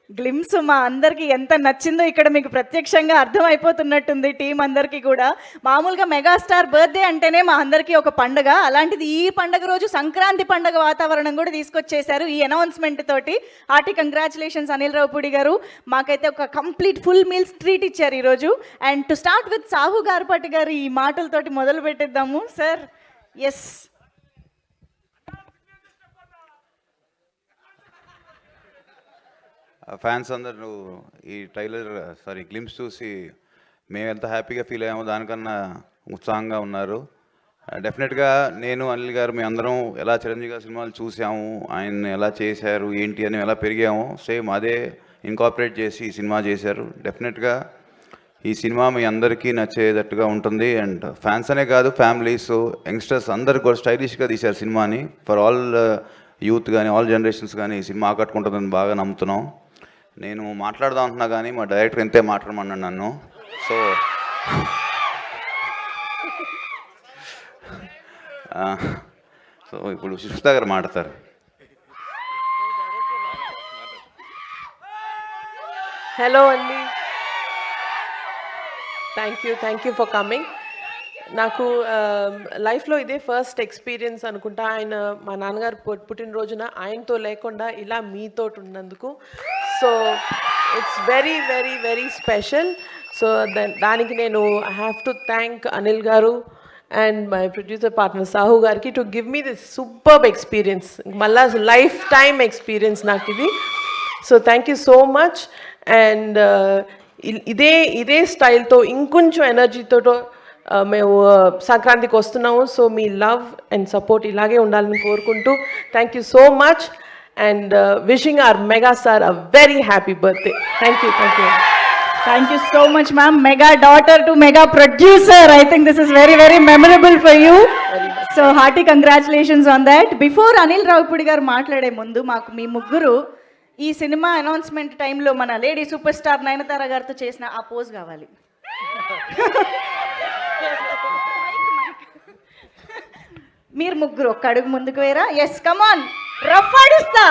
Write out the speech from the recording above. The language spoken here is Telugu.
గ్లిమ్స్ మా అందరికి ఎంత నచ్చిందో ఇక్కడ మీకు ప్రత్యక్షంగా అర్థమైపోతున్నట్టుంది టీం అందరికీ కూడా. మామూలుగా మెగాస్టార్ బర్త్డే అంటేనే మా అందరికీ ఒక పండుగ, అలాంటిది ఈ పండుగ రోజు సంక్రాంతి పండుగ వాతావరణం కూడా తీసుకొచ్చేశారు ఈ అనౌన్స్మెంట్ తోటి. హార్టీ కంగ్రాచులేషన్స్ అనిల్ రావుపూడి గారు, మాకైతే ఒక కంప్లీట్ ఫుల్ మీల్స్ ట్రీట్ ఇచ్చారు ఈరోజు. And to start with Sahu Garapati garu ఈ మాటలతోటి మొదలు పెట్టిద్దాము సార్. ఎస్, ఫ్యాన్స్ అందరూ ఈ గ్లిమ్స్ చూసి మేము ఎంత హ్యాపీగా ఫీల్ అయ్యామో దానికన్నా ఉత్సాహంగా ఉన్నారు. డెఫినెట్గా నేను అనిల్ గారు మీ అందరం ఎలా చిరంజీవి గారి సినిమాలు చూసాము, ఆయన ఎలా చేశారు ఏంటి అని ఎలా పెరిగాము, సేమ్ అదే ఇన్కార్పొరేట్ చేసి ఈ సినిమా చేశారు. డెఫినెట్గా ఈ సినిమా మీ అందరికీ నచ్చేటట్టుగా ఉంటుంది. అండ్ ఫ్యాన్స్ అనే కాదు, ఫ్యామిలీస్, యంగ్స్టర్స్ అందరికి కూడా స్టైలిష్గా తీశారు సినిమాని. ఫర్ ఆల్ యూత్ కానీ ఆల్ జనరేషన్స్ కానీ ఈ సినిమా ఆకట్టుకుంటుందని బాగా నమ్ముతున్నాం. నేను మాట్లాడదాం అంటున్నా కానీ మా డైరెక్టర్ ఎంతే మాట్లాడమన్నాను నన్ను. సో ఇప్పుడు సుష్మిత గారు మాట్లాడతారు. హలో అండి, థ్యాంక్ యూ ఫర్ కమింగ్. నాకు లైఫ్లో ఇదే ఫస్ట్ ఎక్స్పీరియన్స్ అనుకుంటా. ఆయన మా నాన్నగారు పుట్టినరోజున ఆయనతో లేకుండా ఇలా మీతో ఉన్నందుకు. So it's very very very special. So దానికి నేను I have to thank Anil garu and my producer partner Sahu గారికి to give me this superb experience. మళ్ళా లైఫ్ టైమ్ ఎక్స్పీరియన్స్ నాకు ఇది. So thank you so much. And ఇదే స్టైల్తో ఇంకొంచెం ఎనర్జీతో మేము సంక్రాంతికి వస్తున్నాము. సో మీ లవ్ అండ్ సపోర్ట్ ఇలాగే ఉండాలని కోరుకుంటూ thank you so much and wishing our mega star a very happy birthday. Thank you. Thank you so much, ma'am. Mega daughter to mega producer. I think this is very, very memorable for you. So hearty congratulations on that. Before Anil Raupudi garu మాట్లాడే ముందు మాకు మీ ముగ్గురు ఈ సినిమా అనౌన్స్మెంట్ టైంలో మన లేడీ సూపర్ స్టార్ నయనతార గారితో చేసిన ఆ పోజ్ కావాలి. మీరు ముగ్గురు ఒక్క అడుగు ముందుకు వేరా. ఎస్, కమాన్, రఫ్ ఆడిస్తా.